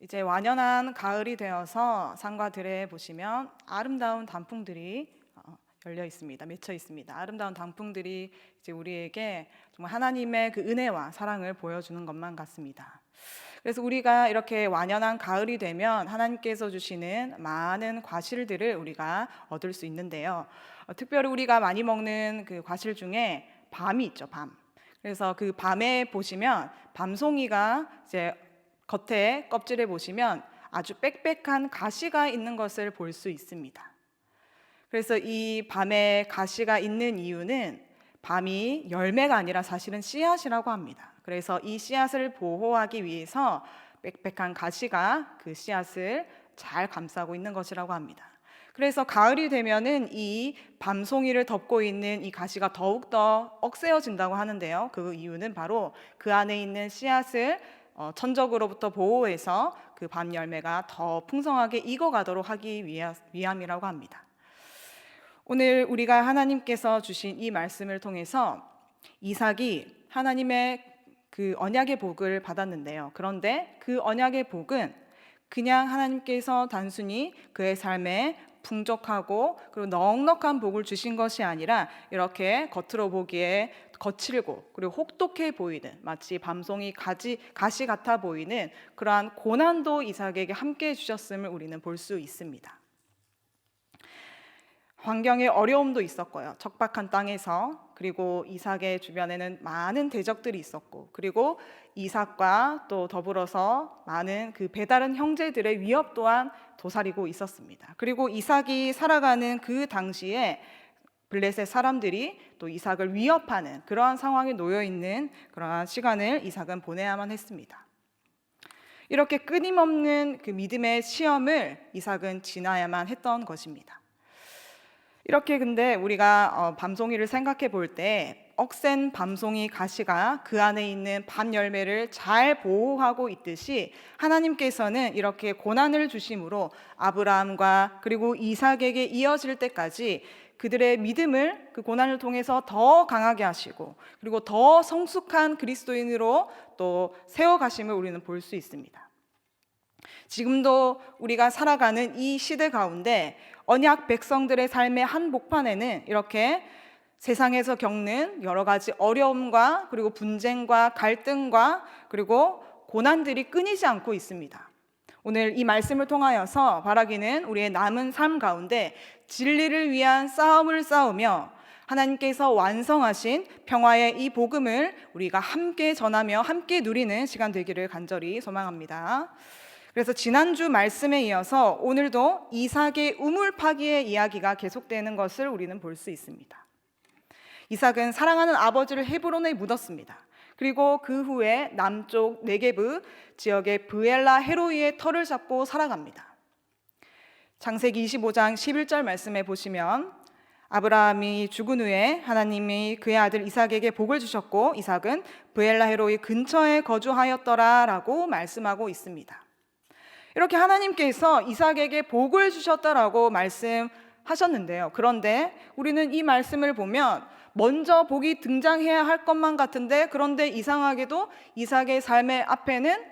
이제 완연한 가을이 되어서 산과 들에 보시면 아름다운 단풍들이 열려 있습니다. 맺혀 있습니다. 아름다운 단풍들이 이제 우리에게 정말 하나님의 그 은혜와 사랑을 보여주는 것만 같습니다. 그래서 우리가 이렇게 완연한 가을이 되면 하나님께서 주시는 많은 과실들을 우리가 얻을 수 있는데요. 특별히 우리가 많이 먹는 그 과실 중에 밤이 있죠, 밤. 그래서 그 밤에 보시면 밤송이가 이제 겉에 껍질에 보시면 아주 빽빽한 가시가 있는 것을 볼 수 있습니다. 그래서 이 밤에 가시가 있는 이유는 밤이 열매가 아니라 사실은 씨앗이라고 합니다. 그래서 이 씨앗을 보호하기 위해서 빽빽한 가시가 그 씨앗을 잘 감싸고 있는 것이라고 합니다. 그래서 가을이 되면은 이 밤송이를 덮고 있는 이 가시가 더욱더 억세어진다고 하는데요. 그 이유는 바로 그 안에 있는 씨앗을 천적으로부터 보호해서 그 밤 열매가 더 풍성하게 익어가도록 하기 위함이라고 합니다. 오늘 우리가 하나님께서 주신 이 말씀을 통해서 이삭이 하나님의 그 언약의 복을 받았는데요. 그런데 그 언약의 복은 그냥 하나님께서 단순히 그의 삶에 풍족하고 그리고 넉넉한 복을 주신 것이 아니라 이렇게 겉으로 보기에 거칠고 그리고 혹독해 보이는 마치 밤송이 가시 같아 보이는 그러한 고난도 이삭에게 함께 주셨음을 우리는 볼 수 있습니다. 환경에 어려움도 있었고요. 척박한 땅에서 그리고 이삭의 주변에는 많은 대적들이 있었고 그리고 이삭과 또 더불어서 많은 그 배다른 형제들의 위협 또한 도사리고 있었습니다. 그리고 이삭이 살아가는 그 당시에 블레셋 사람들이 또 이삭을 위협하는 그러한 상황에 놓여 있는 그러한 시간을 이삭은 보내야만 했습니다. 이렇게 끊임없는 그 믿음의 시험을 이삭은 지나야만 했던 것입니다. 이렇게 근데 우리가 밤송이를 생각해 볼 때 억센 밤송이 가시가 그 안에 있는 밤 열매를 잘 보호하고 있듯이 하나님께서는 이렇게 고난을 주심으로 아브라함과 그리고 이삭에게 이어질 때까지 그들의 믿음을 그 고난을 통해서 더 강하게 하시고 그리고 더 성숙한 그리스도인으로 또 세워가심을 우리는 볼 수 있습니다. 지금도 우리가 살아가는 이 시대 가운데 언약 백성들의 삶의 한복판에는 이렇게 세상에서 겪는 여러 가지 어려움과 그리고 분쟁과 갈등과 그리고 고난들이 끊이지 않고 있습니다. 오늘 이 말씀을 통하여서 바라기는 우리의 남은 삶 가운데 진리를 위한 싸움을 싸우며 하나님께서 완성하신 평화의 이 복음을 우리가 함께 전하며 함께 누리는 시간 되기를 간절히 소망합니다. 그래서 지난주 말씀에 이어서 오늘도 이삭의 우물 파기의 이야기가 계속되는 것을 우리는 볼 수 있습니다. 이삭은 사랑하는 아버지를 헤브론에 묻었습니다. 그리고 그 후에 남쪽 네게브 지역의 브엘라 헤로이의 터를 잡고 살아갑니다. 창세기 25장 11절 말씀에 보시면 아브라함이 죽은 후에 하나님이 그의 아들 이삭에게 복을 주셨고 이삭은 브엘라 헤로이 근처에 거주하였더라 라고 말씀하고 있습니다. 이렇게 하나님께서 이삭에게 복을 주셨다라고 말씀하셨는데요. 그런데 우리는 이 말씀을 보면 먼저 복이 등장해야 할 것만 같은데 그런데 이상하게도 이삭의 삶의 앞에는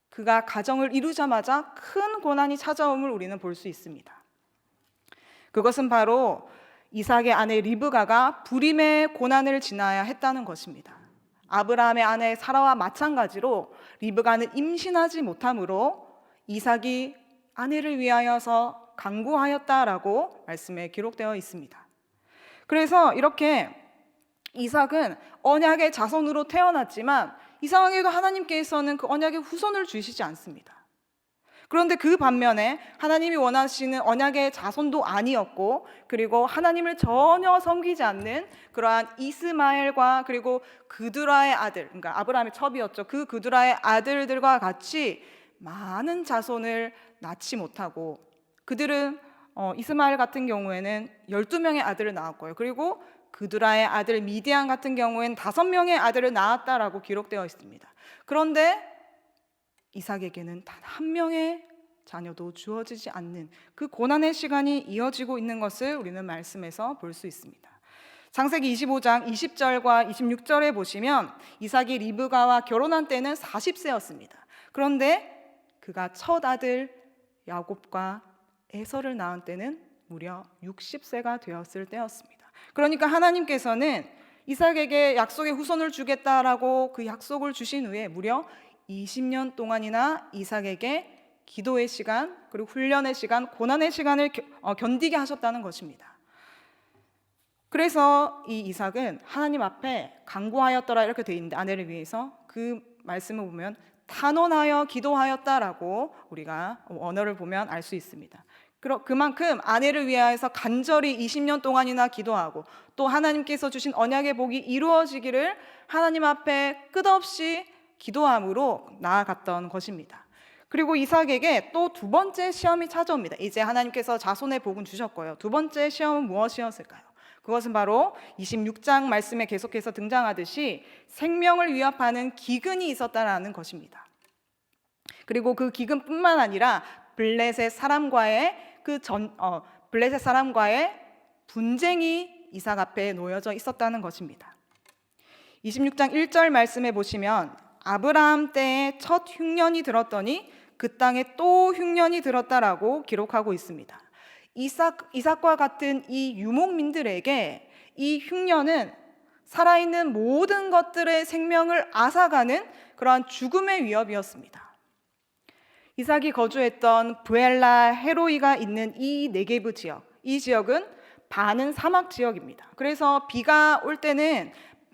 그가 가정을 이루자마자 큰 고난이 찾아옴을 우리는 볼 수 있습니다. 그것은 바로 이삭의 아내 리브가가 불임의 고난을 지나야 했다는 것입니다. 아브라함의 아내 사라와 마찬가지로 리브가는 임신하지 못함으로 이삭이 아내를 위하여서 간구하였다라고 말씀에 기록되어 있습니다. 그래서 이렇게 이삭은 언약의 자손으로 태어났지만 이상하게도 하나님께서는 그 언약의 후손을 주시지 않습니다. 그런데 그 반면에 하나님이 원하시는 언약의 자손도 아니었고 그리고 하나님을 전혀 섬기지 않는 그러한 이스마엘과 그리고 그두라의 아들, 그러니까 아브라함의 첩이었죠. 그 그두라의 아들들과 같이 많은 자손을 낳지 못하고 그들은 이스마엘 같은 경우에는 12명의 아들을 낳았고요. 그리고 그두라의 아들 미디안 같은 경우에는 5명의 아들을 낳았다라고 기록되어 있습니다. 그런데 이삭에게는 단 한 명의 자녀도 주어지지 않는 그 고난의 시간이 이어지고 있는 것을 우리는 말씀에서 볼 수 있습니다. 창세기 25장 20절과 26절에 보시면 이삭이 리브가와 결혼한 때는 40세였습니다. 그런데 그가 첫 아들 야곱과 에서를 낳은 때는 무려 60세가 되었을 때였습니다. 그러니까 하나님께서는 이삭에게 약속의 후손을 주겠다라고 그 약속을 주신 후에 무려 20년 동안이나 이삭에게 기도의 시간, 그리고 훈련의 시간, 고난의 시간을 견디게 하셨다는 것입니다. 그래서 이 이삭은 하나님 앞에 간구하였더라 이렇게 되어 있는데, 아내를 위해서 그 말씀을 보면 탄원하여 기도하였다라고 우리가 언어를 보면 알 수 있습니다. 그만큼 아내를 위하여서 간절히 20년 동안이나 기도하고, 또 하나님께서 주신 언약의 복이 이루어지기를 하나님 앞에 끝없이 기도함으로 나아갔던 것입니다. 그리고 이삭에게 또 두 번째 시험이 찾아옵니다. 이제 하나님께서 자손의 복은 주셨고요. 두 번째 시험은 무엇이었을까요? 그것은 바로 26장 말씀에 계속해서 등장하듯이 생명을 위협하는 기근이 있었다라는 것입니다. 그리고 그 기근뿐만 아니라 블레셋 사람과의 분쟁이 이삭 앞에 놓여져 있었다는 것입니다. 26장 1절 말씀에 보시면 아브라함 때에 첫 흉년이 들었더니 그 땅에 또 흉년이 들었다라고 기록하고 있습니다. 이삭과 같은 이 유목민들에게 이 흉년은 살아있는 모든 것들의 생명을 앗아가는 그러한 죽음의 위협이었습니다. 이삭이 거주했던 브엘라 헤로이가 있는 이 네게브 지역, 이 지역은 반은 사막 지역입니다. 그래서 비가 올 때는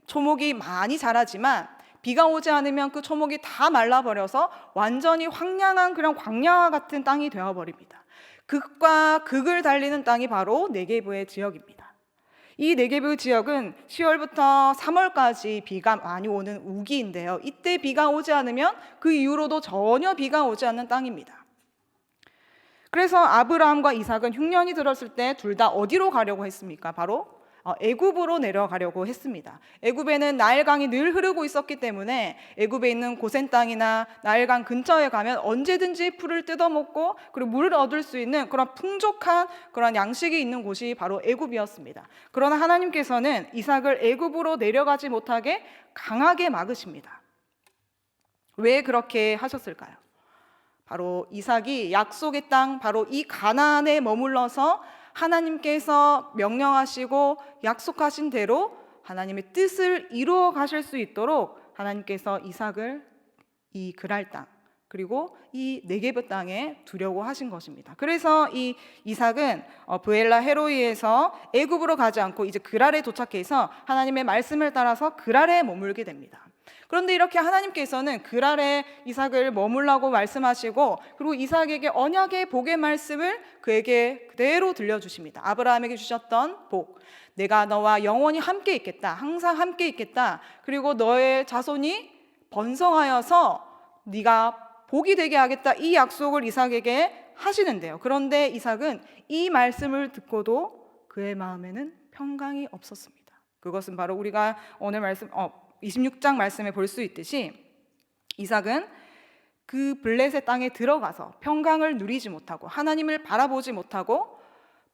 초목이 많이 자라지만 비가 오지 않으면 그 초목이 다 말라버려서 완전히 황량한 그런 광야 같은 땅이 되어버립니다. 극과 극을 달리는 땅이 바로 네게브의 지역입니다. 이 네게브 지역은 10월부터 3월까지 비가 많이 오는 우기인데요. 이때 비가 오지 않으면 그 이후로도 전혀 비가 오지 않는 땅입니다. 그래서 아브라함과 이삭은 흉년이 들었을 때 둘 다 어디로 가려고 했습니까? 바로 애굽으로 내려가려고 했습니다. 애굽에는 나일강이 늘 흐르고 있었기 때문에 애굽에 있는 고센 땅이나 나일강 근처에 가면 언제든지 풀을 뜯어먹고 그리고 물을 얻을 수 있는 그런 풍족한 그런 양식이 있는 곳이 바로 애굽이었습니다. 그러나 하나님께서는 이삭을 애굽으로 내려가지 못하게 강하게 막으십니다. 왜 그렇게 하셨을까요? 바로 이삭이 약속의 땅, 바로 이 가나안에 머물러서 하나님께서 명령하시고 약속하신 대로 하나님의 뜻을 이루어 가실 수 있도록 하나님께서 이삭을 이 그랄 땅, 그리고 이 네게브 땅에 두려고 하신 것입니다. 그래서 이 이삭은 브엘라 헤로이에서 애굽으로 가지 않고 이제 그랄에 도착해서 하나님의 말씀을 따라서 그랄에 머물게 됩니다. 그런데 이렇게 하나님께서는 그랄에 이삭을 머물라고 말씀하시고, 그리고 이삭에게 언약의 복의 말씀을 그에게 그대로 들려주십니다. 아브라함에게 주셨던 복, 내가 너와 영원히 함께 있겠다, 항상 함께 있겠다, 그리고 너의 자손이 번성하여서 네가 복이 되게 하겠다, 이 약속을 이삭에게 하시는데요. 그런데 이삭은 이 말씀을 듣고도 그의 마음에는 평강이 없었습니다. 그것은 바로 우리가 오늘 말씀 26장 말씀에 볼 수 있듯이 이삭은 그 블레셋 땅에 들어가서 평강을 누리지 못하고 하나님을 바라보지 못하고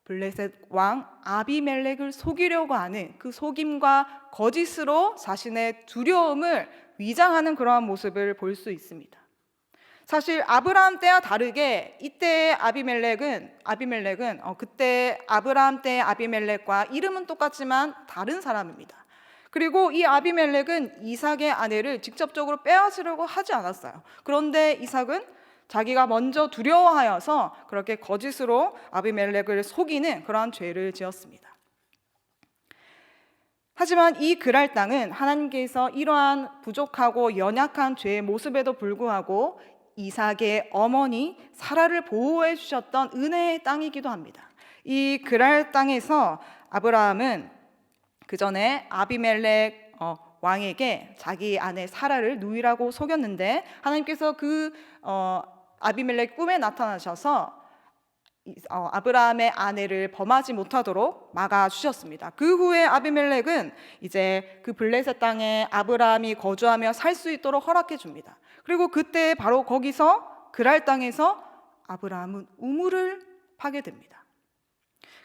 블레셋 왕 아비멜렉을 속이려고 하는 그 속임과 거짓으로 자신의 두려움을 위장하는 그러한 모습을 볼 수 있습니다. 사실 아브라함 때와 다르게 이때 아비멜렉은 그때 아브라함 때의 아비멜렉과 이름은 똑같지만 다른 사람입니다. 그리고 이 아비멜렉은 이삭의 아내를 직접적으로 빼앗으려고 하지 않았어요. 그런데 이삭은 자기가 먼저 두려워하여서 그렇게 거짓으로 아비멜렉을 속이는 그러한 죄를 지었습니다. 하지만 이 그랄 땅은 하나님께서 이러한 부족하고 연약한 죄의 모습에도 불구하고 이삭의 어머니 사라를 보호해 주셨던 은혜의 땅이기도 합니다. 이 그랄 땅에서 아브라함은 그 전에 아비멜렉 왕에게 자기 아내 사라를 누이라고 속였는데 하나님께서 그 아비멜렉 꿈에 나타나셔서 아브라함의 아내를 범하지 못하도록 막아주셨습니다. 그 후에 아비멜렉은 이제 그 블레셋 땅에 아브라함이 거주하며 살 수 있도록 허락해 줍니다. 그리고 그때 바로 거기서 그랄 땅에서 아브라함은 우물을 파게 됩니다.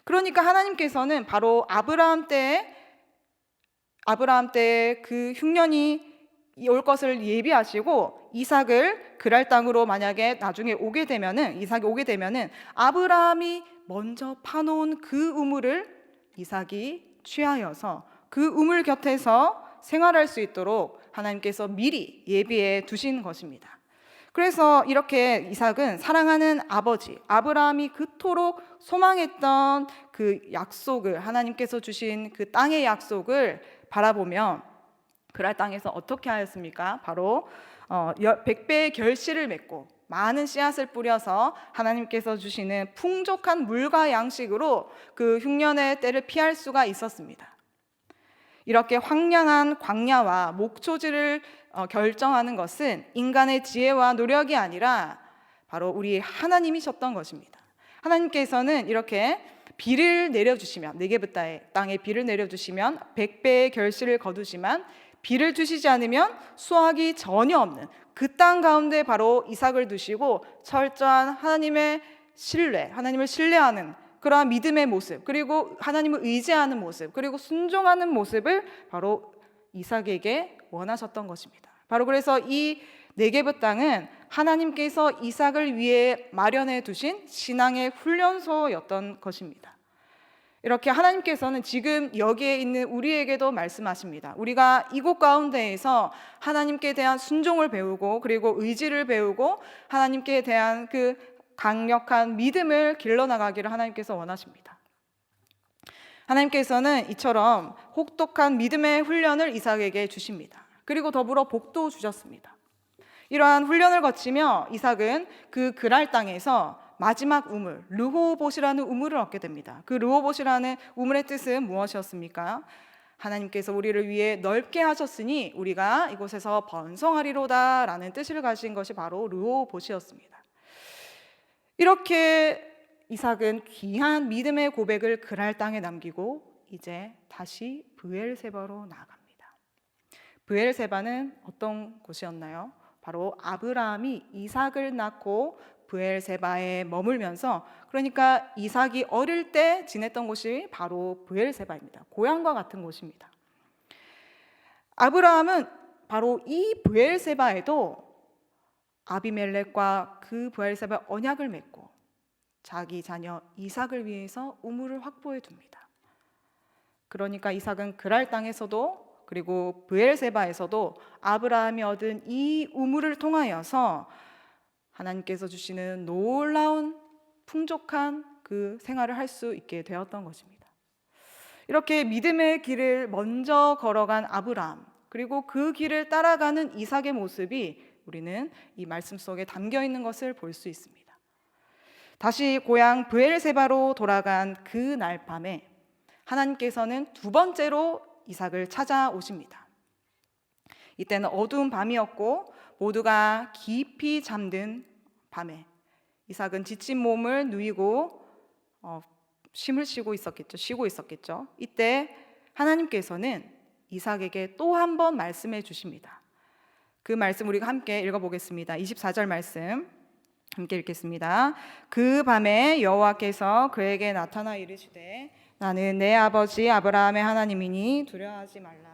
그러니까 하나님께서는 바로 아브라함 때에 그 흉년이 올 것을 예비하시고 이삭을 그랄 땅으로 만약에 나중에 이삭이 오게 되면은 아브라함이 먼저 파놓은 그 우물을 이삭이 취하여서 그 우물 곁에서 생활할 수 있도록 하나님께서 미리 예비해 두신 것입니다. 그래서 이렇게 이삭은 사랑하는 아버지 아브라함이 그토록 소망했던 그 약속을, 하나님께서 주신 그 땅의 약속을 바라보며 그랄 땅에서 어떻게 하였습니까? 바로 100배의 결실을 맺고 많은 씨앗을 뿌려서 하나님께서 주시는 풍족한 물과 양식으로 그 흉년의 때를 피할 수가 있었습니다. 이렇게 황량한 광야와 목초지를 결정하는 것은 인간의 지혜와 노력이 아니라 바로 우리 하나님이셨던 것입니다. 하나님께서는 이렇게 비를 내려주시면, 네게브 땅에 비를 내려주시면 100배의 결실을 거두지만 비를 주시지 않으면 수확이 전혀 없는 그 땅 가운데 바로 이삭을 두시고 철저한 하나님의 신뢰, 하나님을 신뢰하는 그러한 믿음의 모습, 그리고 하나님을 의지하는 모습, 그리고 순종하는 모습을 바로 이삭에게 원하셨던 것입니다. 바로 그래서 이 네게브 땅은 하나님께서 이삭을 위해 마련해 두신 신앙의 훈련소였던 것입니다. 이렇게 하나님께서는 지금 여기에 있는 우리에게도 말씀하십니다. 우리가 이곳 가운데에서 하나님께 대한 순종을 배우고 그리고 의지를 배우고 하나님께 대한 그 강력한 믿음을 길러나가기를 하나님께서 원하십니다. 하나님께서는 이처럼 혹독한 믿음의 훈련을 이삭에게 주십니다. 그리고 더불어 복도 주셨습니다. 이러한 훈련을 거치며 이삭은 그 그랄 땅에서 마지막 우물, 르호봇이라는 우물을 얻게 됩니다. 그 르호봇이라는 우물의 뜻은 무엇이었습니까? 하나님께서 우리를 위해 넓게 하셨으니 우리가 이곳에서 번성하리로다 라는 뜻을 가진 것이 바로 르호봇이었습니다. 이렇게 이삭은 귀한 믿음의 고백을 그랄 땅에 남기고 이제 다시 브엘세바로 나아갑니다. 브엘세바는 어떤 곳이었나요? 바로 아브라함이 이삭을 낳고 브엘세바에 머물면서, 그러니까 이삭이 어릴 때 지냈던 곳이 바로 브엘세바입니다. 고향과 같은 곳입니다. 아브라함은 바로 이 브엘세바에도 아비멜렉과 그 브엘세바 언약을 맺고 자기 자녀 이삭을 위해서 우물을 확보해 둡니다. 그러니까 이삭은 그랄 땅에서도 그리고 브엘세바에서도 아브라함이 얻은 이 우물을 통하여서 하나님께서 주시는 놀라운 풍족한 그 생활을 할 수 있게 되었던 것입니다. 이렇게 믿음의 길을 먼저 걸어간 아브라함, 그리고 그 길을 따라가는 이삭의 모습이 우리는 이 말씀 속에 담겨 있는 것을 볼 수 있습니다. 다시 고향 브엘세바로 돌아간 그 날 밤에 하나님께서는 두 번째로 이삭을 찾아오십니다. 이때는 어두운 밤이었고 모두가 깊이 잠든 밤에 이삭은 지친 몸을 누이고 쉬고 있었겠죠. 이때 하나님께서는 이삭에게 또 한 번 말씀해 주십니다. 그 말씀 우리가 함께 읽어보겠습니다. 24절 말씀 함께 읽겠습니다. 그 밤에 여호와께서 그에게 나타나 이르시되 나는 내 아버지 아브라함의 하나님이니 두려워하지 말라.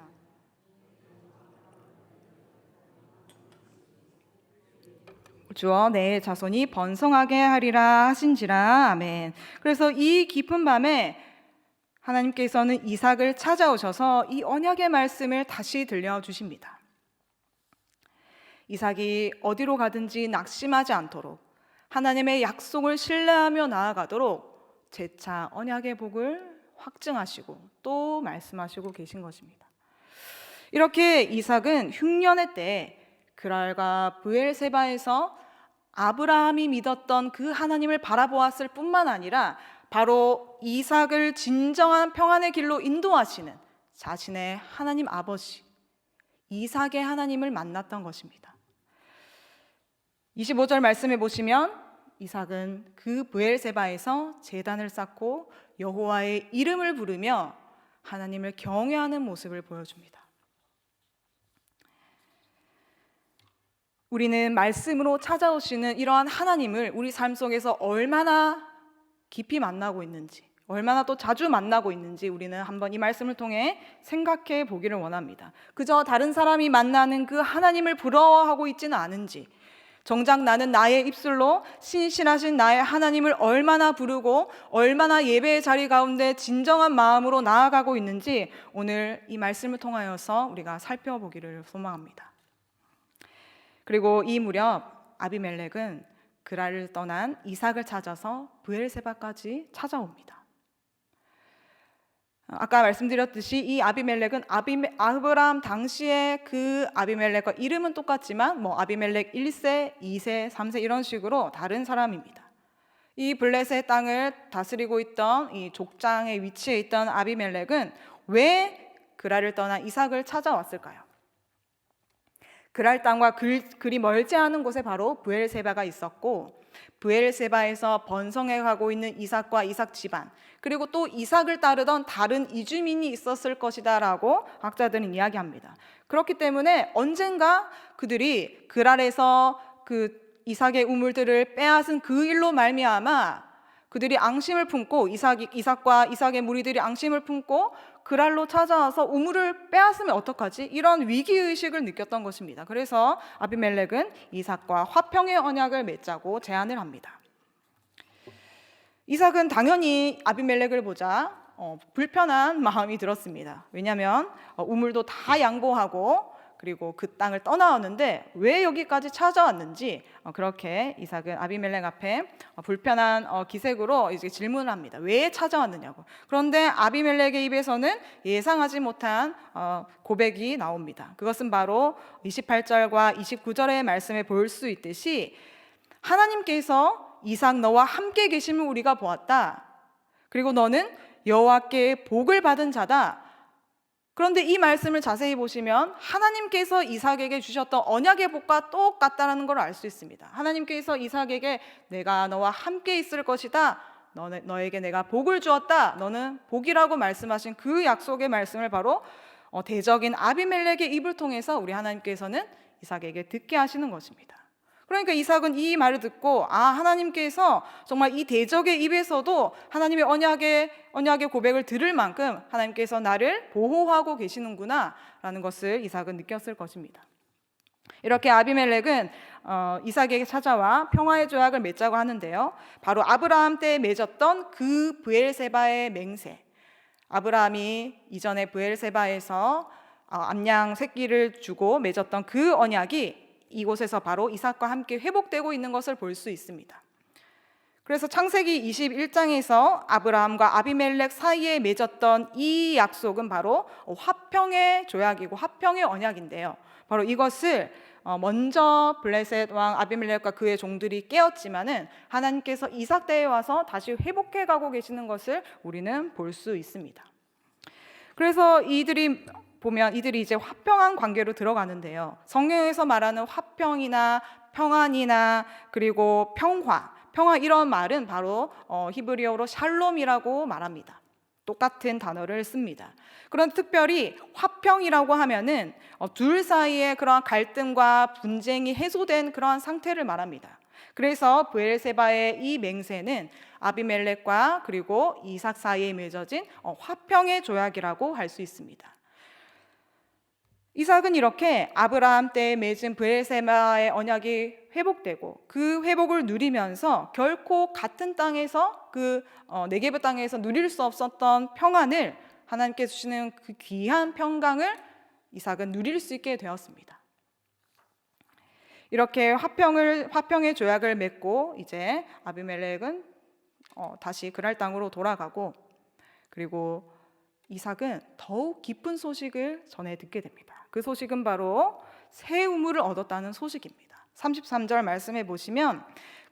주어 내 자손이 번성하게 하리라 하신지라. 아멘. 그래서 이 깊은 밤에 하나님께서는 이삭을 찾아오셔서 이 언약의 말씀을 다시 들려주십니다. 이삭이 어디로 가든지 낙심하지 않도록 하나님의 약속을 신뢰하며 나아가도록 재차 언약의 복을 확증하시고 또 말씀하시고 계신 것입니다. 이렇게 이삭은 흉년의 때 그랄과 브엘세바에서 아브라함이 믿었던 그 하나님을 바라보았을 뿐만 아니라 바로 이삭을 진정한 평안의 길로 인도하시는 자신의 하나님 아버지 이삭의 하나님을 만났던 것입니다. 25절 말씀에 보시면 이삭은 그 브엘세바에서 제단을 쌓고 여호와의 이름을 부르며 하나님을 경외하는 모습을 보여줍니다. 우리는 말씀으로 찾아오시는 이러한 하나님을 우리 삶 속에서 얼마나 깊이 만나고 있는지, 얼마나 또 자주 만나고 있는지 우리는 한번 이 말씀을 통해 생각해 보기를 원합니다. 그저 다른 사람이 만나는 그 하나님을 부러워하고 있지는 않은지, 정작 나는 나의 입술로 신실하신 나의 하나님을 얼마나 부르고 얼마나 예배의 자리 가운데 진정한 마음으로 나아가고 있는지 오늘 이 말씀을 통하여서 우리가 살펴보기를 소망합니다. 그리고 이 무렵 아비멜렉은 그랄을 떠난 이삭을 찾아서 브엘세바까지 찾아옵니다. 아까 말씀드렸듯이 이 아비멜렉은 아브라함 당시에 그 아비멜렉과 이름은 똑같지만 아비멜렉 1세, 2세, 3세 이런 식으로 다른 사람입니다. 이 블레셋 땅을 다스리고 있던 이 족장의 위치에 있던 아비멜렉은 왜 그랄을 떠나 이삭을 찾아왔을까요? 그랄 땅과 그리 멀지 않은 곳에 바로 브엘세바가 있었고, 브엘세바에서 번성해 가고 있는 이삭과 이삭 집안, 그리고 또 이삭을 따르던 다른 이주민이 있었을 것이다 라고 학자들은 이야기합니다. 그렇기 때문에 언젠가 그들이 그랄에서 그 이삭의 우물들을 빼앗은 그 일로 말미암아 그들이 앙심을 품고 이삭과 이삭의 무리들이 앙심을 품고 그랄로 찾아와서 우물을 빼앗으면 어떡하지? 이런 위기의식을 느꼈던 것입니다. 그래서 아비멜렉은 이삭과 화평의 언약을 맺자고 제안을 합니다. 이삭은 당연히 아비멜렉을 보자 불편한 마음이 들었습니다. 왜냐하면 우물도 다 양보하고 그리고 그 땅을 떠나왔는데 왜 여기까지 찾아왔는지 그렇게 이삭은 아비멜렉 앞에 불편한 기색으로 이제 질문을 합니다. 왜 찾아왔느냐고. 그런데 아비멜렉의 입에서는 예상하지 못한 고백이 나옵니다. 그것은 바로 28절과 29절의 말씀에 볼 수 있듯이 하나님께서 이삭 너와 함께 계심을 우리가 보았다. 그리고 너는 여호와께 복을 받은 자다. 그런데 이 말씀을 자세히 보시면 하나님께서 이삭에게 주셨던 언약의 복과 똑같다는 걸 알 수 있습니다. 하나님께서 이삭에게 내가 너와 함께 있을 것이다. 너에게 내가 복을 주었다. 너는 복이라고 말씀하신 그 약속의 말씀을 바로 대적인 아비멜렉의 입을 통해서 우리 하나님께서는 이삭에게 듣게 하시는 것입니다. 그러니까 이삭은 이 말을 듣고 하나님께서 정말 이 대적의 입에서도 하나님의 언약의 고백을 들을 만큼 하나님께서 나를 보호하고 계시는구나 라는 것을 이삭은 느꼈을 것입니다. 이렇게 아비멜렉은 이삭에게 찾아와 평화의 조약을 맺자고 하는데요. 바로 아브라함 때 맺었던 그 브엘세바의 맹세, 아브라함이 이전에 브엘세바에서 암양 새끼를 주고 맺었던 그 언약이 이곳에서 바로 이삭과 함께 회복되고 있는 것을 볼 수 있습니다. 그래서 창세기 21장에서 아브라함과 아비멜렉 사이에 맺었던 이 약속은 바로 화평의 조약이고 화평의 언약인데요. 바로 이것을 먼저 블레셋 왕 아비멜렉과 그의 종들이 깨었지만은 하나님께서 이삭 때에 와서 다시 회복해 가고 계시는 것을 우리는 볼 수 있습니다. 그래서 이들이 이제 화평한 관계로 들어가는데요. 성경에서 말하는 화평이나 평안이나 그리고 평화 이런 말은 바로 히브리어로 샬롬이라고 말합니다. 똑같은 단어를 씁니다. 그런 특별히 화평이라고 하면은 둘 사이의 그런 갈등과 분쟁이 해소된 그러한 상태를 말합니다. 그래서 브엘세바의 이 맹세는 아비멜렉과 그리고 이삭 사이에 맺어진 화평의 조약이라고 할 수 있습니다. 이삭은 이렇게 아브라함 때에 맺은 브엘세바의 언약이 회복되고 그 회복을 누리면서 결코 같은 땅에서 그 네게브 땅에서 누릴 수 없었던 평안을 하나님께 주시는 그 귀한 평강을 이삭은 누릴 수 있게 되었습니다. 이렇게 화평의 조약을 맺고 이제 아비멜렉은 다시 그랄 땅으로 돌아가고 그리고 이삭은 더욱 기쁜 소식을 전해 듣게 됩니다. 그 소식은 바로 새 우물을 얻었다는 소식입니다. 33절 말씀해 보시면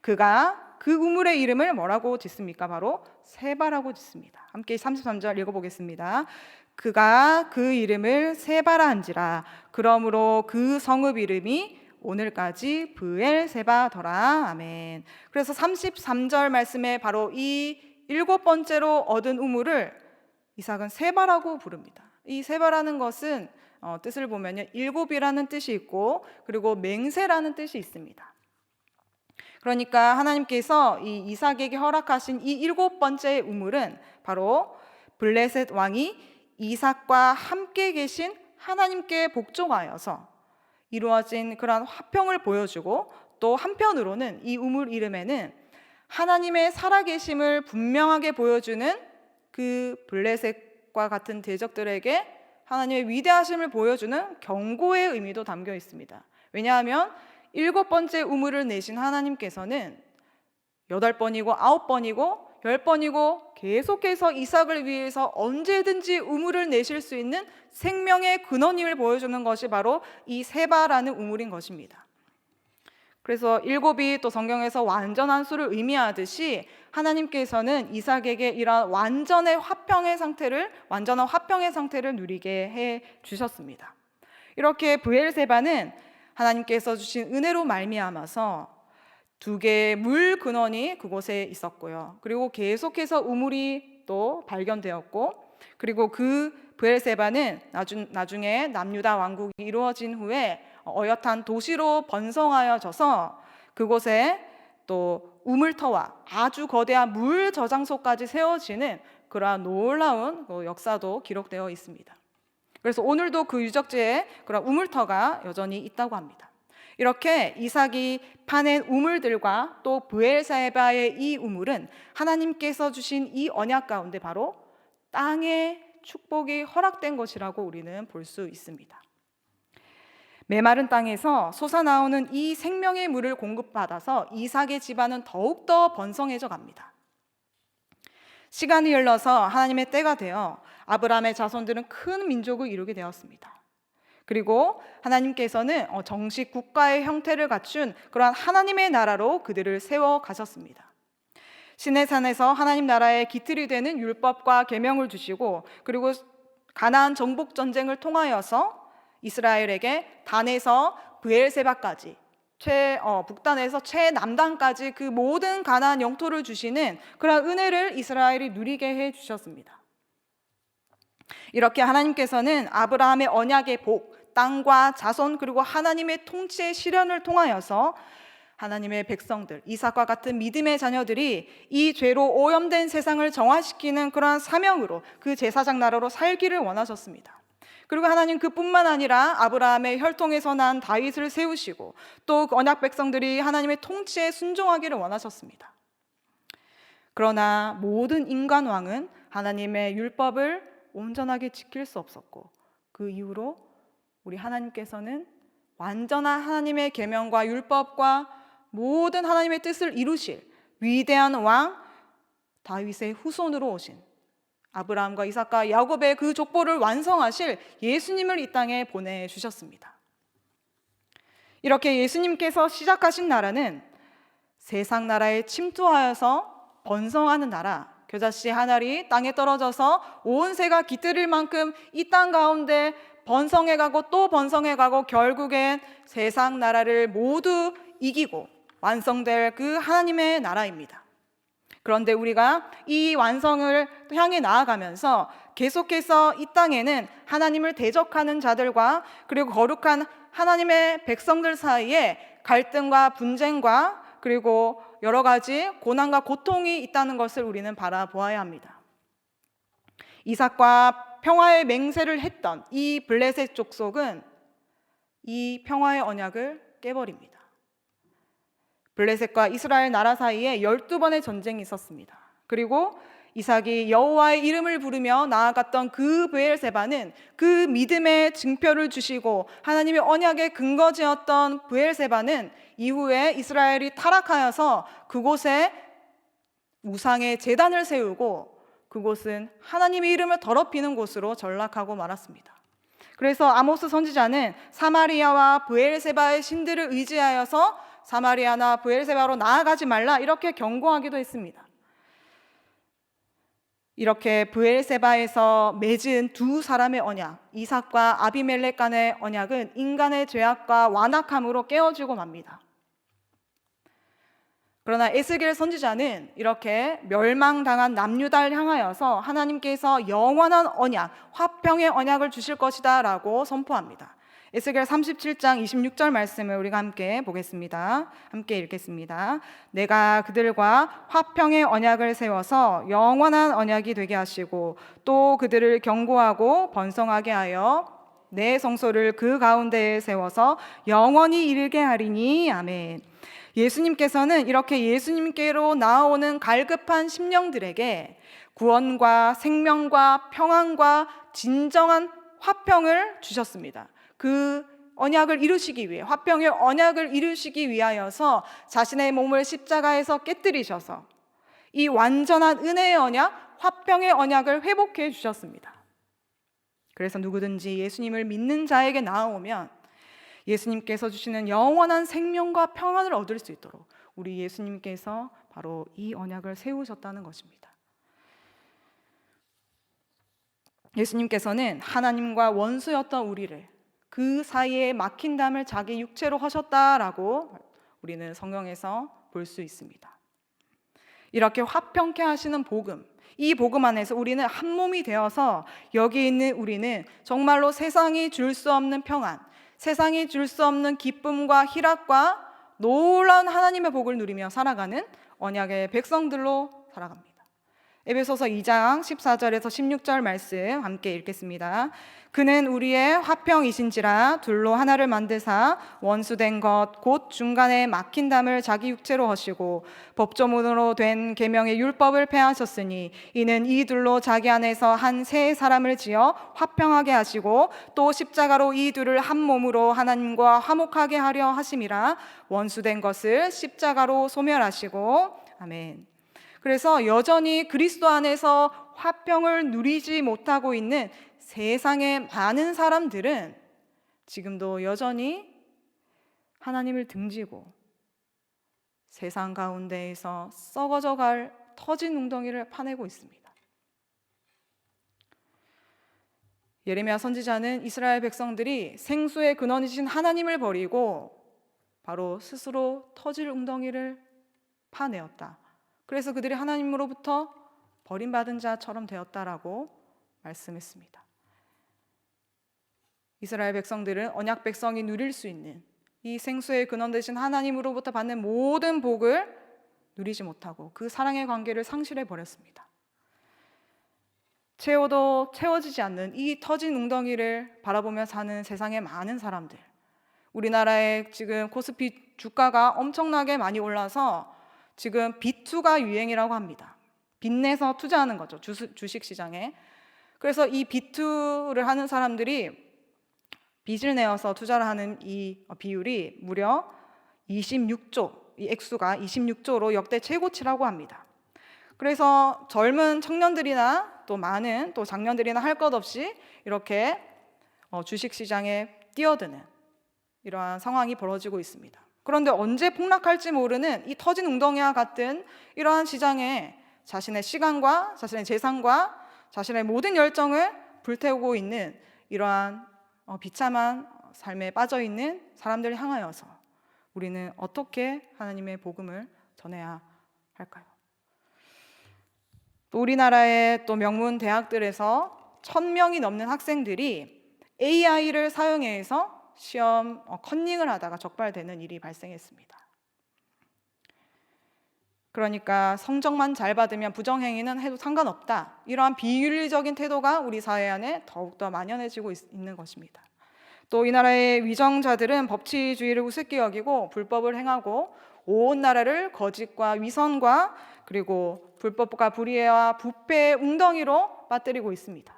그가 그 우물의 이름을 뭐라고 짓습니까? 바로 세바라고 짓습니다. 함께 33절 읽어보겠습니다. 그가 그 이름을 세바라 한지라. 그러므로 그 성읍 이름이 오늘까지 브엘세바더라. 아멘. 그래서 33절 말씀에 바로 이 7번째로 얻은 우물을 이삭은 세바라고 부릅니다. 이 세바라는 것은 뜻을 보면요, 7이라는 뜻이 있고 그리고 맹세라는 뜻이 있습니다. 그러니까 하나님께서 이 이삭에게 허락하신 이 7번째 우물은 바로 블레셋 왕이 이삭과 함께 계신 하나님께 복종하여서 이루어진 그러한 화평을 보여주고, 또 한편으로는 이 우물 이름에는 하나님의 살아계심을 분명하게 보여주는 그 블레셋과 같은 대적들에게 하나님의 위대하심을 보여주는 경고의 의미도 담겨 있습니다. 왜냐하면 7번째 우물을 내신 하나님께서는 8번이고 9번이고 10번이고 계속해서 이삭을 위해서 언제든지 우물을 내실 수 있는 생명의 근원임을 보여주는 것이 바로 이 세바라는 우물인 것입니다. 그래서 7이 또 성경에서 완전한 수를 의미하듯이 하나님께서는 이삭에게 이러한 완전한 화평의 상태를 누리게 해 주셨습니다. 이렇게 브엘세바는 하나님께서 주신 은혜로 말미암아서 2개의 물 근원이 그곳에 있었고요. 그리고 계속해서 우물이 또 발견되었고, 그리고 그 브엘세바는 나중에 남유다 왕국이 이루어진 후에 어엿한 도시로 번성하여져서 그곳에 또 우물터와 아주 거대한 물 저장소까지 세워지는 그러한 놀라운 역사도 기록되어 있습니다. 그래서 오늘도 그 유적지에 그런 우물터가 여전히 있다고 합니다. 이렇게 이삭이 파낸 우물들과 또 브엘세바의 이 우물은 하나님께서 주신 이 언약 가운데 바로 땅의 축복이 허락된 것이라고 우리는 볼 수 있습니다. 메마른 땅에서 솟아나오는 이 생명의 물을 공급받아서 이삭의 집안은 더욱더 번성해져 갑니다. 시간이 흘러서 하나님의 때가 되어 아브라함의 자손들은 큰 민족을 이루게 되었습니다. 그리고 하나님께서는 정식 국가의 형태를 갖춘 그러한 하나님의 나라로 그들을 세워 가셨습니다. 시내산에서 하나님 나라의 기틀이 되는 율법과 계명을 주시고, 그리고 가나안 정복 전쟁을 통하여서 이스라엘에게 단에서 브엘세바까지 북단에서 최남단까지 그 모든 가나안 영토를 주시는 그런 은혜를 이스라엘이 누리게 해 주셨습니다. 이렇게 하나님께서는 아브라함의 언약의 복, 땅과 자손, 그리고 하나님의 통치의 실현을 통하여서 하나님의 백성들, 이삭과 같은 믿음의 자녀들이 이 죄로 오염된 세상을 정화시키는 그러한 사명으로 그 제사장 나라로 살기를 원하셨습니다. 그리고 하나님 그뿐만 아니라 아브라함의 혈통에서 난 다윗을 세우시고, 또 언약 백성들이 하나님의 통치에 순종하기를 원하셨습니다. 그러나 모든 인간 왕은 하나님의 율법을 온전하게 지킬 수 없었고, 그 이후로 우리 하나님께서는 완전한 하나님의 계명과 율법과 모든 하나님의 뜻을 이루실 위대한 왕 다윗의 후손으로 오신 아브라함과 이삭과 야곱의 그 족보를 완성하실 예수님을 이 땅에 보내주셨습니다. 이렇게 예수님께서 시작하신 나라는 세상 나라에 침투하여서 번성하는 나라, 겨자씨 한 알이 땅에 떨어져서 온 새가 깃들일 만큼 이 땅 가운데 번성해가고 또 번성해가고 결국엔 세상 나라를 모두 이기고 완성될 그 하나님의 나라입니다. 그런데 우리가 이 완성을 향해 나아가면서 계속해서 이 땅에는 하나님을 대적하는 자들과 그리고 거룩한 하나님의 백성들 사이에 갈등과 분쟁과 그리고 여러 가지 고난과 고통이 있다는 것을 우리는 바라보아야 합니다. 이삭과 평화의 맹세를 했던 이 블레셋 족속은 이 평화의 언약을 깨버립니다. 블레셋과 이스라엘 나라 사이에 12번의 전쟁이 있었습니다. 그리고 이삭이 여호와의 이름을 부르며 나아갔던 그 브엘세바는 그 믿음의 증표를 주시고 하나님의 언약의 근거지였던 브엘세바는 이후에 이스라엘이 타락하여서 그곳에 우상의 제단을 세우고 그곳은 하나님의 이름을 더럽히는 곳으로 전락하고 말았습니다. 그래서 아모스 선지자는 사마리아와 브엘세바의 신들을 의지하여서 사마리아나 브엘세바로 나아가지 말라 이렇게 경고하기도 했습니다. 이렇게 브엘세바에서 맺은 두 사람의 언약, 이삭과 아비멜렉 간의 언약은 인간의 죄악과 완악함으로 깨어지고 맙니다. 그러나 에스겔 선지자는 이렇게 멸망당한 남유다를 향하여서 하나님께서 영원한 언약, 화평의 언약을 주실 것이다 라고 선포합니다. 에스겔 37장 26절 말씀을 우리가 함께 보겠습니다. 함께 읽겠습니다. 내가 그들과 화평의 언약을 세워서 영원한 언약이 되게 하시고 또 그들을 견고하고 번성하게 하여 내 성소를 그 가운데에 세워서 영원히 이르게 하리니. 아멘. 예수님께서는 이렇게 예수님께로 나아오는 갈급한 심령들에게 구원과 생명과 평안과 진정한 화평을 주셨습니다. 그 언약을 이루시기 위해, 화평의 언약을 이루시기 위하여서 자신의 몸을 십자가에서 깨뜨리셔서 이 완전한 은혜의 언약, 화평의 언약을 회복해 주셨습니다. 그래서 누구든지 예수님을 믿는 자에게 나아오면 예수님께서 주시는 영원한 생명과 평안을 얻을 수 있도록 우리 예수님께서 바로 이 언약을 세우셨다는 것입니다. 예수님께서는 하나님과 원수였던 우리를 그 사이에 막힌 담을 자기 육체로 하셨다라고 우리는 성경에서 볼 수 있습니다. 이렇게 화평케 하시는 복음, 이 복음 안에서 우리는 한 몸이 되어서 여기 있는 우리는 정말로 세상이 줄 수 없는 평안, 세상이 줄 수 없는 기쁨과 희락과 놀라운 하나님의 복을 누리며 살아가는 언약의 백성들로 살아갑니다. 에베소서 2장 14절에서 16절 말씀 함께 읽겠습니다. 그는 우리의 화평이신지라 둘로 하나를 만드사 원수된 것 곧 중간에 막힌 담을 자기 육체로 하시고 법조문으로 된 계명의 율법을 폐하셨으니 이는 이 둘로 자기 안에서 한 새 사람을 지어 화평하게 하시고 또 십자가로 이 둘을 한 몸으로 하나님과 화목하게 하려 하심이라. 원수된 것을 십자가로 소멸하시고. 아멘. 그래서 여전히 그리스도 안에서 화평을 누리지 못하고 있는 세상의 많은 사람들은 지금도 여전히 하나님을 등지고 세상 가운데에서 썩어져 갈 터진 웅덩이를 파내고 있습니다. 예레미야 선지자는 이스라엘 백성들이 생수의 근원이신 하나님을 버리고 바로 스스로 터질 웅덩이를 파내었다. 그래서 그들이 하나님으로부터 버림받은 자처럼 되었다라고 말씀했습니다. 이스라엘 백성들은 언약 백성이 누릴 수 있는 이 생수의 근원 되신 하나님으로부터 받는 모든 복을 누리지 못하고 그 사랑의 관계를 상실해 버렸습니다. 채워도 채워지지 않는 이 터진 웅덩이를 바라보며 사는 세상의 많은 사람들, 우리나라에 지금 코스피 주가가 엄청나게 많이 올라서 지금 B2가 유행이라고 합니다. 빚내서 투자하는 거죠, 주식시장에. 그래서 이 B2를 하는 사람들이 빚을 내어서 투자를 하는 이 비율이 무려 26조, 이 액수가 26조로 역대 최고치라고 합니다. 그래서 젊은 청년들이나 또 많은 또 장년들이나 할 것 없이 이렇게 주식시장에 뛰어드는 이러한 상황이 벌어지고 있습니다. 그런데 언제 폭락할지 모르는 이 터진 웅덩이와 같은 이러한 시장에 자신의 시간과 자신의 재산과 자신의 모든 열정을 불태우고 있는 이러한 비참한 삶에 빠져 있는 사람들을 향하여서 우리는 어떻게 하나님의 복음을 전해야 할까요? 또 우리나라의 또 명문 대학들에서 1000명이 넘는 학생들이 AI를 사용해서 시험 컨닝을 하다가 적발되는 일이 발생했습니다. 그러니까 성적만 잘 받으면 부정행위는 해도 상관없다, 이러한 비윤리적인 태도가 우리 사회 안에 더욱더 만연해지고 있는 것입니다. 또 이 나라의 위정자들은 법치주의를 우습게 여기고 불법을 행하고 온 나라를 거짓과 위선과 그리고 불법과 불의와 부패의 웅덩이로 빠뜨리고 있습니다.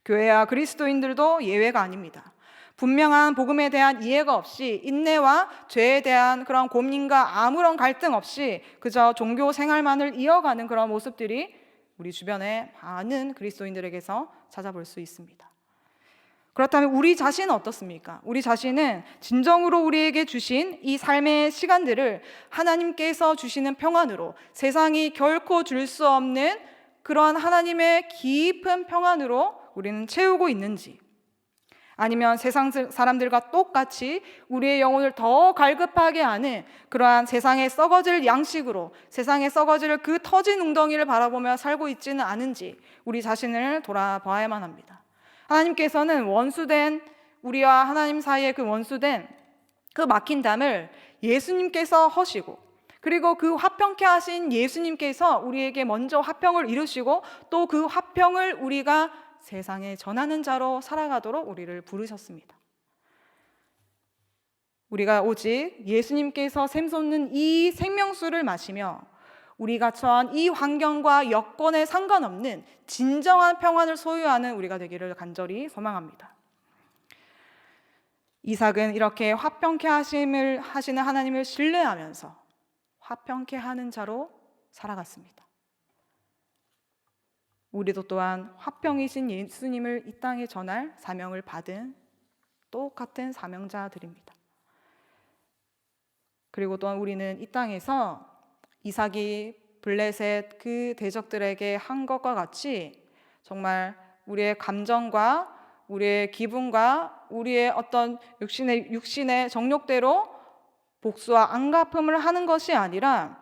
교회와 그리스도인들도 예외가 아닙니다. 분명한 복음에 대한 이해가 없이 인내와 죄에 대한 그런 고민과 아무런 갈등 없이 그저 종교 생활만을 이어가는 그런 모습들이 우리 주변에 많은 그리스도인들에게서 찾아볼 수 있습니다. 그렇다면 우리 자신은 어떻습니까? 우리 자신은 진정으로 우리에게 주신 이 삶의 시간들을 하나님께서 주시는 평안으로, 세상이 결코 줄 수 없는 그러한 하나님의 깊은 평안으로 우리는 채우고 있는지, 아니면 세상 사람들과 똑같이 우리의 영혼을 더 갈급하게 하는 그러한 세상에 썩어질 양식으로, 세상에 썩어질 그 터진 웅덩이를 바라보며 살고 있지는 않은지 우리 자신을 돌아봐야만 합니다. 하나님께서는 원수된 우리와 하나님 사이에 그 원수된 그 막힌 담을 예수님께서 허시고, 그리고 그 화평케 하신 예수님께서 우리에게 먼저 화평을 이루시고 또 그 화평을 우리가 세상에 전하는 자로 살아가도록 우리를 부르셨습니다. 우리가 오직 예수님께서 샘솟는 이 생명수를 마시며 우리가 처한 이 환경과 여건에 상관없는 진정한 평안을 소유하는 우리가 되기를 간절히 소망합니다. 이삭은 이렇게 화평케 하시는 하나님을 신뢰하면서 화평케 하는 자로 살아갔습니다. 우리도 또한 화평이신 예수님을 이 땅에 전할 사명을 받은 똑같은 사명자들입니다. 그리고 또한 우리는 이 땅에서 이삭이 블레셋 그 대적들에게 한 것과 같이 정말 우리의 감정과 우리의 기분과 우리의 어떤 육신의 정욕대로 복수와 안갚음을 하는 것이 아니라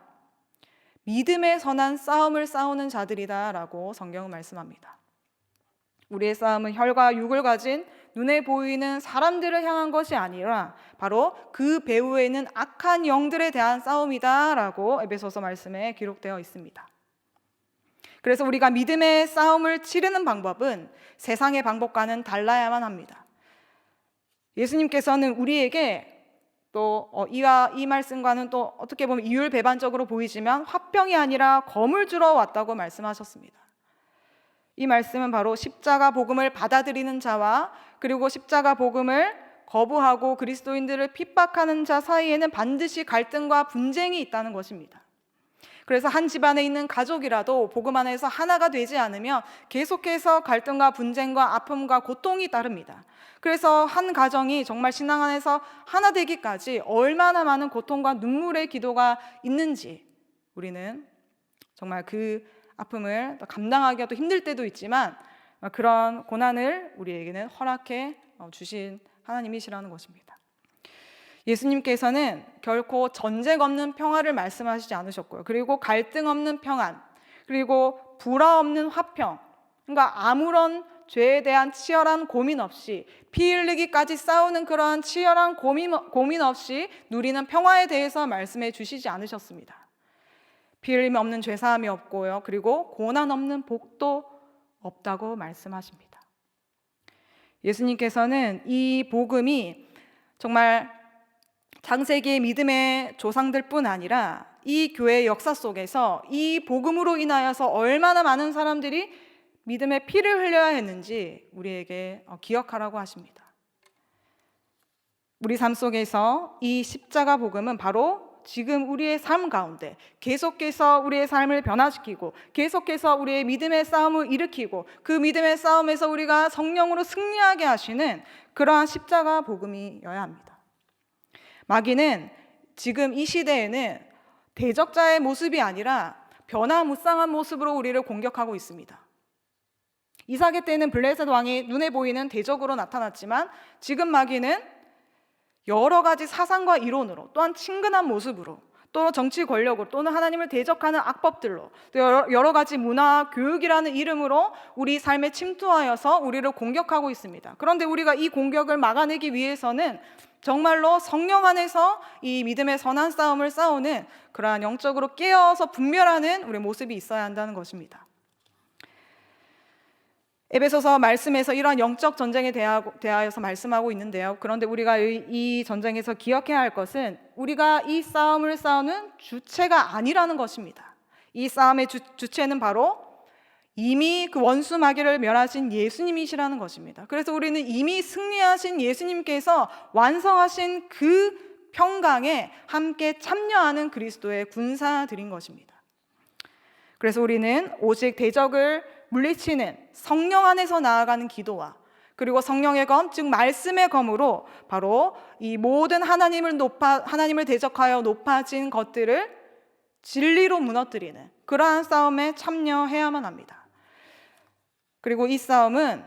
믿음의 선한 싸움을 싸우는 자들이다라고 성경은 말씀합니다. 우리의 싸움은 혈과 육을 가진 눈에 보이는 사람들을 향한 것이 아니라 바로 그 배후에 있는 악한 영들에 대한 싸움이다라고 에베소서 말씀에 기록되어 있습니다. 그래서 우리가 믿음의 싸움을 치르는 방법은 세상의 방법과는 달라야만 합니다. 예수님께서는 우리에게 또 이 말씀과는 또 어떻게 보면 이율배반적으로 보이지만 화평이 아니라 검을 주러 왔다고 말씀하셨습니다. 이 말씀은 바로 십자가 복음을 받아들이는 자와 그리고 십자가 복음을 거부하고 그리스도인들을 핍박하는 자 사이에는 반드시 갈등과 분쟁이 있다는 것입니다. 그래서 한 집안에 있는 가족이라도 복음 안에서 하나가 되지 않으면 계속해서 갈등과 분쟁과 아픔과 고통이 따릅니다. 그래서 한 가정이 정말 신앙 안에서 하나 되기까지 얼마나 많은 고통과 눈물의 기도가 있는지 우리는 정말 그 아픔을 감당하기가 또 힘들 때도 있지만 그런 고난을 우리에게는 허락해 주신 하나님이시라는 것입니다. 예수님께서는 결코 전쟁 없는 평화를 말씀하시지 않으셨고요. 그리고 갈등 없는 평안, 그리고 불화 없는 화평, 그러니까 아무런 죄에 대한 치열한 고민 없이 피 흘리기까지 싸우는 그러한 치열한 고민 없이 누리는 평화에 대해서 말씀해 주시지 않으셨습니다. 피 흘림 없는 죄사함이 없고요. 그리고 고난 없는 복도 없다고 말씀하십니다. 예수님께서는 이 복음이 정말 창세기의 믿음의 조상들뿐 아니라 이 교회의 역사 속에서 이 복음으로 인하여서 얼마나 많은 사람들이 믿음의 피를 흘려야 했는지 우리에게 기억하라고 하십니다. 우리 삶 속에서 이 십자가 복음은 바로 지금 우리의 삶 가운데 계속해서 우리의 삶을 변화시키고 계속해서 우리의 믿음의 싸움을 일으키고 그 믿음의 싸움에서 우리가 성령으로 승리하게 하시는 그러한 십자가 복음이어야 합니다. 마귀는 지금 이 시대에는 대적자의 모습이 아니라 변화무쌍한 모습으로 우리를 공격하고 있습니다. 이삭의 때는 블레셋 왕이 눈에 보이는 대적으로 나타났지만 지금 마귀는 여러 가지 사상과 이론으로 또한 친근한 모습으로 또 정치 권력으로 또는 하나님을 대적하는 악법들로 또 여러 가지 문화, 교육이라는 이름으로 우리 삶에 침투하여서 우리를 공격하고 있습니다. 그런데 우리가 이 공격을 막아내기 위해서는 정말로 성령 안에서 이 믿음의 선한 싸움을 싸우는 그러한 영적으로 깨어서 분별하는 우리의 모습이 있어야 한다는 것입니다. 에베소서 말씀에서 이러한 영적 전쟁에 대하여서 말씀하고 있는데요. 그런데 우리가 이 전쟁에서 기억해야 할 것은 우리가 이 싸움을 싸우는 주체가 아니라는 것입니다. 이 싸움의 주체는 바로 이미 그 원수 마귀를 멸하신 예수님이시라는 것입니다. 그래서 우리는 이미 승리하신 예수님께서 완성하신 그 평강에 함께 참여하는 그리스도의 군사들인 것입니다. 그래서 우리는 오직 대적을 물리치는 성령 안에서 나아가는 기도와 그리고 성령의 검, 즉 말씀의 검으로 바로 이 모든 하나님을 대적하여 높아진 것들을 진리로 무너뜨리는 그러한 싸움에 참여해야만 합니다. 그리고 이 싸움은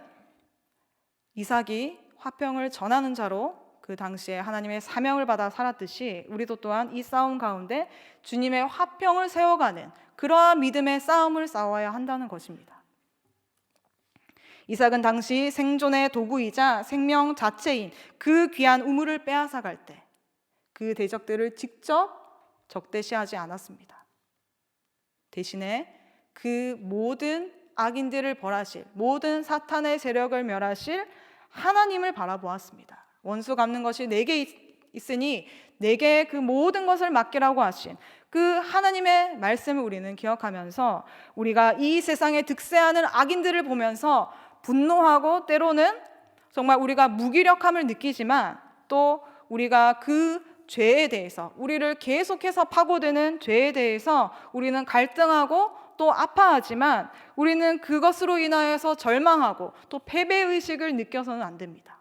이삭이 화평을 전하는 자로 그 당시에 하나님의 사명을 받아 살았듯이 우리도 또한 이 싸움 가운데 주님의 화평을 세워가는 그러한 믿음의 싸움을 싸워야 한다는 것입니다. 이삭은 당시 생존의 도구이자 생명 자체인 그 귀한 우물을 빼앗아갈 때 그 대적들을 직접 적대시하지 않았습니다. 대신에 그 모든 악인들을 벌하실, 모든 사탄의 세력을 멸하실 하나님을 바라보았습니다. 원수 갚는 것이 내게 있으니 내게 그 모든 것을 맡기라고 하신 그 하나님의 말씀을 우리는 기억하면서 우리가 이 세상에 득세하는 악인들을 보면서 분노하고 때로는 정말 우리가 무기력함을 느끼지만 또 우리가 그 죄에 대해서, 우리를 계속해서 파고드는 죄에 대해서 우리는 갈등하고 또 아파하지만 우리는 그것으로 인하여서 절망하고 또 패배의식을 느껴서는 안 됩니다.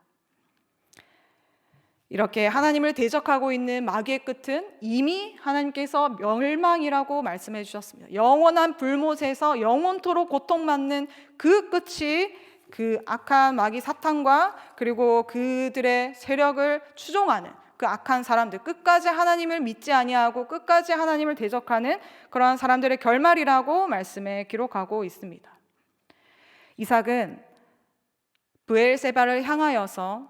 이렇게 하나님을 대적하고 있는 마귀의 끝은 이미 하나님께서 멸망이라고 말씀해 주셨습니다. 영원한 불못에서 영원토록 고통받는 그 끝이 그 악한 마귀 사탄과 그리고 그들의 세력을 추종하는 그 악한 사람들, 끝까지 하나님을 믿지 아니하고 끝까지 하나님을 대적하는 그러한 사람들의 결말이라고 말씀에 기록하고 있습니다. 이삭은 브엘세바를 향하여서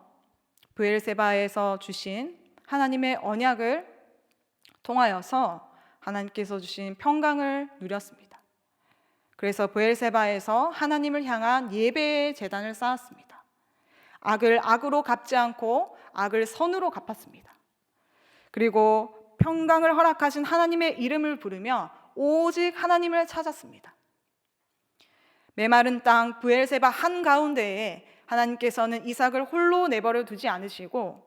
브엘세바에서 주신 하나님의 언약을 통하여서 하나님께서 주신 평강을 누렸습니다. 그래서 브엘세바에서 하나님을 향한 예배의 제단을 쌓았습니다. 악을 악으로 갚지 않고 악을 선으로 갚았습니다. 그리고 평강을 허락하신 하나님의 이름을 부르며 오직 하나님을 찾았습니다. 메마른 땅 브엘세바 한가운데에 하나님께서는 이삭을 홀로 내버려 두지 않으시고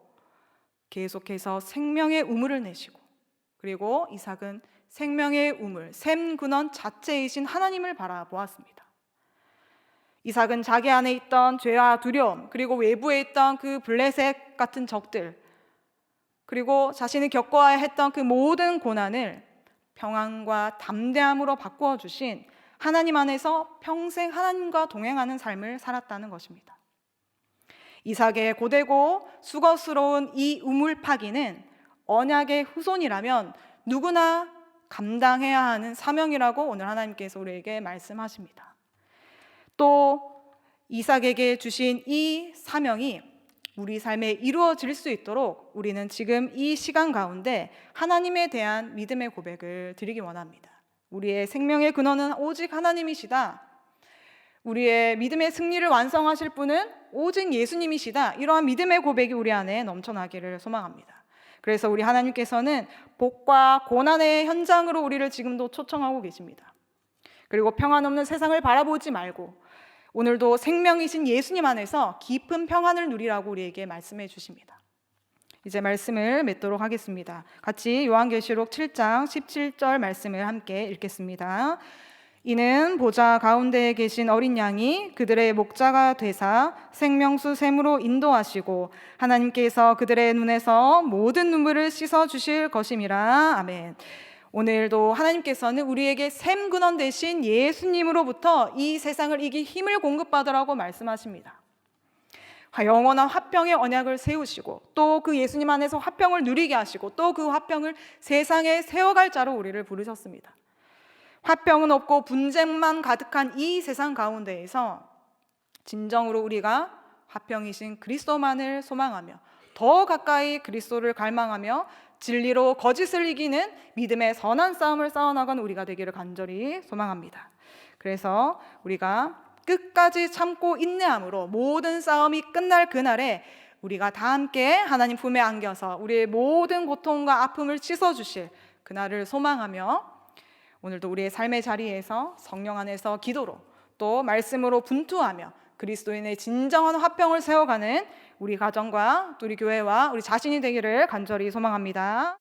계속해서 생명의 우물을 내시고 그리고 이삭은 생명의 우물, 샘 근원 자체이신 하나님을 바라보았습니다. 이삭은 자기 안에 있던 죄와 두려움, 그리고 외부에 있던 그 블레셋 같은 적들, 그리고 자신이 겪어야 했던 그 모든 고난을 평안과 담대함으로 바꾸어 주신 하나님 안에서 평생 하나님과 동행하는 삶을 살았다는 것입니다. 이삭의 고되고 수고스러운 이 우물 파기는 언약의 후손이라면 누구나 감당해야 하는 사명이라고 오늘 하나님께서 우리에게 말씀하십니다. 또 이삭에게 주신 이 사명이 우리 삶에 이루어질 수 있도록 우리는 지금 이 시간 가운데 하나님에 대한 믿음의 고백을 드리기 원합니다. 우리의 생명의 근원은 오직 하나님이시다. 우리의 믿음의 승리를 완성하실 분은 오직 예수님이시다. 이러한 믿음의 고백이 우리 안에 넘쳐나기를 소망합니다. 그래서 우리 하나님께서는 복과 고난의 현장으로 우리를 지금도 초청하고 계십니다. 그리고 평안 없는 세상을 바라보지 말고 오늘도 생명이신 예수님 안에서 깊은 평안을 누리라고 우리에게 말씀해 주십니다. 이제 말씀을 맺도록 하겠습니다. 같이 요한계시록 7장 17절 말씀을 함께 읽겠습니다. 이는 보좌 가운데에 계신 어린 양이 그들의 목자가 되사 생명수 샘으로 인도하시고 하나님께서 그들의 눈에서 모든 눈물을 씻어 주실 것임이라. 아멘. 오늘도 하나님께서는 우리에게 샘 근원 되신 예수님으로부터 이 세상을 이길 힘을 공급받으라고 말씀하십니다. 영원한 화평의 언약을 세우시고 또 그 예수님 안에서 화평을 누리게 하시고 또 그 화평을 세상에 세워갈 자로 우리를 부르셨습니다. 화평은 없고 분쟁만 가득한 이 세상 가운데에서 진정으로 우리가 화평이신 그리스도만을 소망하며 더 가까이 그리스도를 갈망하며 진리로 거짓을 이기는 믿음의 선한 싸움을 싸워나가는 우리가 되기를 간절히 소망합니다. 그래서 우리가 끝까지 참고 인내함으로 모든 싸움이 끝날 그날에 우리가 다 함께 하나님 품에 안겨서 우리의 모든 고통과 아픔을 씻어주실 그날을 소망하며 오늘도 우리의 삶의 자리에서 성령 안에서 기도로 또 말씀으로 분투하며 그리스도인의 진정한 화평을 세워가는 우리 가정과 우리 교회와 우리 자신이 되기를 간절히 소망합니다.